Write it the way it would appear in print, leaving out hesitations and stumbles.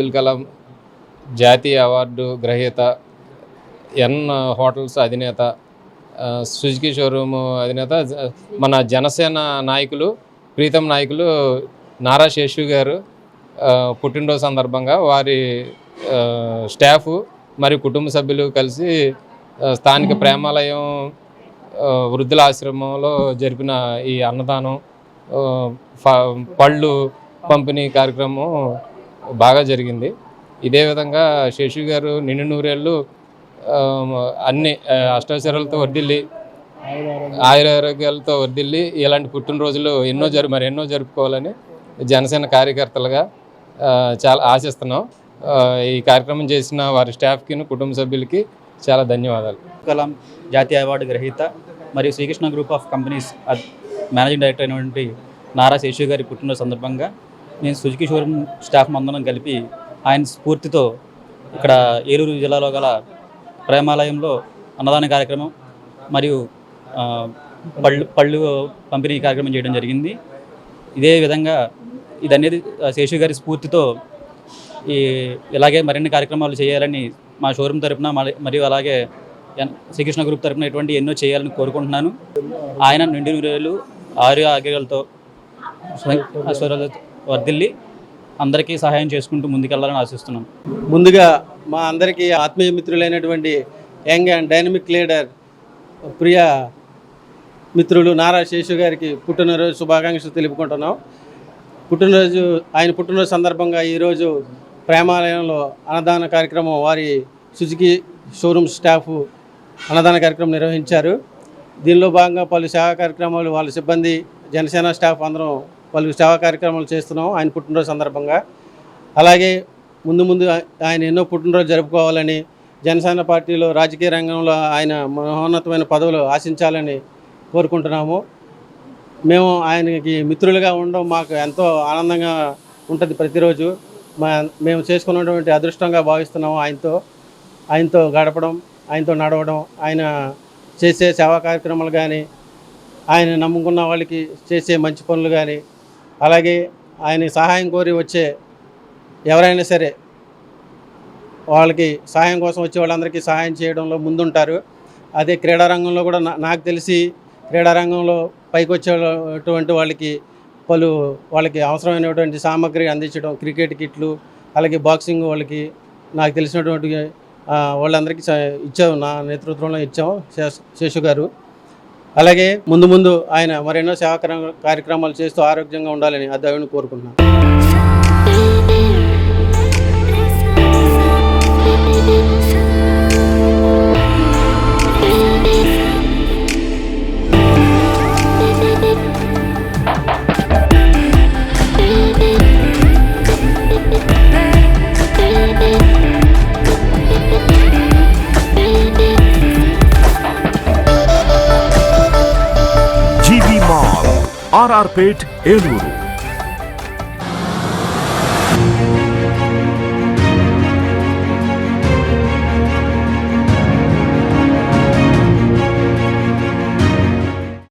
అబ్దుల్ కలాం జాతీయ అవార్డు గ్రహీత, ఎన్ హోటల్స్ అధినేత, సుజుకి షోరూమ్ అధినేత, మన జనసేన నాయకులు, ప్రీతం నాయకులు నారా శేషు గారు పుట్టినరోజు సందర్భంగా వారి స్టాఫ్ మరియు కుటుంబ సభ్యులు కలిసి స్థానిక ప్రేమాలయం వృద్ధుల ఆశ్రమంలో జరిపిన ఈ అన్నదానం, పళ్ళు పంపిణీ కార్యక్రమం బాగా జరిగింది. ఇదే విధంగా శేషు గారు నిండు నూరేళ్ళు అన్ని అష్టైశ్వర్యాలతో వర్ధిల్లి, ఆయురారోగ్యాలతో వర్ధిల్లి ఇలాంటి పుట్టినరోజులు ఎన్నో జరుపుకోవాలని జనసేన కార్యకర్తలుగా చాలా ఆశిస్తున్నాం. ఈ కార్యక్రమం చేసిన వారి స్టాఫ్కి, కుటుంబ సభ్యులకి చాలా ధన్యవాదాలు. కలాం జాతీయ అవార్డు గ్రహీత మరియు Srikrishna group of companies managing director అయినటువంటి నారా శేషు గారి పుట్టినరోజు సందర్భంగా నేను సుజుకి షోరూమ్ స్టాఫ్ మందరం కలిపి ఆయన స్ఫూర్తితో ఇక్కడ ఏలూరు జిల్లాలో గల ప్రేమాలయంలో అన్నదాన కార్యక్రమం మరియు పళ్ళు పంపిణీ కార్యక్రమం చేయడం జరిగింది. ఇదే విధంగా ఇదనేది శేషు గారి స్ఫూర్తితో ఇలాగే మరిన్ని కార్యక్రమాలు చేయాలని మా షోరూమ్ తరఫున మరియు అలాగే శ్రీకృష్ణ గ్రూప్ తరఫున ఇటువంటి ఎన్నో చేయాలని కోరుకుంటున్నాను. ఆయన నిండు నూరేళ్ళు ఆరోగ్యాలతో వర్ధిల్లి అందరికీ సహాయం చేసుకుంటూ ముందుకెళ్లాలని ఆశిస్తున్నాను. ముందుగా మా అందరికీ ఆత్మీయ మిత్రులైనటువంటి యంగ్ అండ్ డైనమిక్ లీడర్, ప్రియ మిత్రులు నారా శేషు గారికి పుట్టినరోజు శుభాకాంక్షలు తెలుపుకుంటున్నాం. ఆయన పుట్టినరోజు సందర్భంగా ఈరోజు ప్రేమాలయంలో అన్నదాన కార్యక్రమం, వారి సుజుకి షోరూమ్ స్టాఫ్ అన్నదాన కార్యక్రమం నిర్వహించారు. దీనిలో భాగంగా పలు సేవా కార్యక్రమాలు, వాళ్ళ సిబ్బంది, జనసేన స్టాఫ్ అందరం పలు సేవా కార్యక్రమాలు చేస్తున్నాం ఆయన పుట్టినరోజు సందర్భంగా. అలాగే ముందు ఆయన ఎన్నో పుట్టినరోజు జరుపుకోవాలని, జనసేన పార్టీలో రాజకీయ రంగంలో ఆయన మహోన్నతమైన పదవులు ఆశించాలని కోరుకుంటున్నాము. మేము ఆయనకి మిత్రులుగా ఉండడం మాకు ఎంతో ఆనందంగా ఉంటుంది. ప్రతిరోజు మేము చేసుకున్నటువంటి అదృష్టంగా భావిస్తున్నాము. ఆయనతో గడపడం, ఆయనతో నడవడం, ఆయన చేసే సేవా కార్యక్రమాలు కానీ, ఆయన నమ్ముకున్న వాళ్ళకి చేసే మంచి పనులు కానీ, అలాగే ఆయన సహాయం కోరి వచ్చే ఎవరైనా సరే వాళ్ళకి సహాయం కోసం వచ్చే వాళ్ళందరికీ సహాయం చేయడంలో ముందుంటారు. అదే క్రీడారంగంలో కూడా నాకు తెలిసి క్రీడారంగంలో పైకి వచ్చేటువంటి వాళ్ళకి అవసరమైనటువంటి సామాగ్రి అందించడం, క్రికెట్ కిట్లు, అలాగే బాక్సింగ్ వాళ్ళకి నాకు తెలిసినటువంటి వాళ్ళందరికీ ఇచ్చాము, నా నేతృత్వంలో ఇచ్చాము శేషు గారు. అలాగే ముందు ఆయన మరెన్నో సేవా కార్యక్రమాలు చేస్తూ ఆరోగ్యంగా ఉండాలని ఆ దేవుని కోరుకుంటున్నాను. RR Pet, Eluru.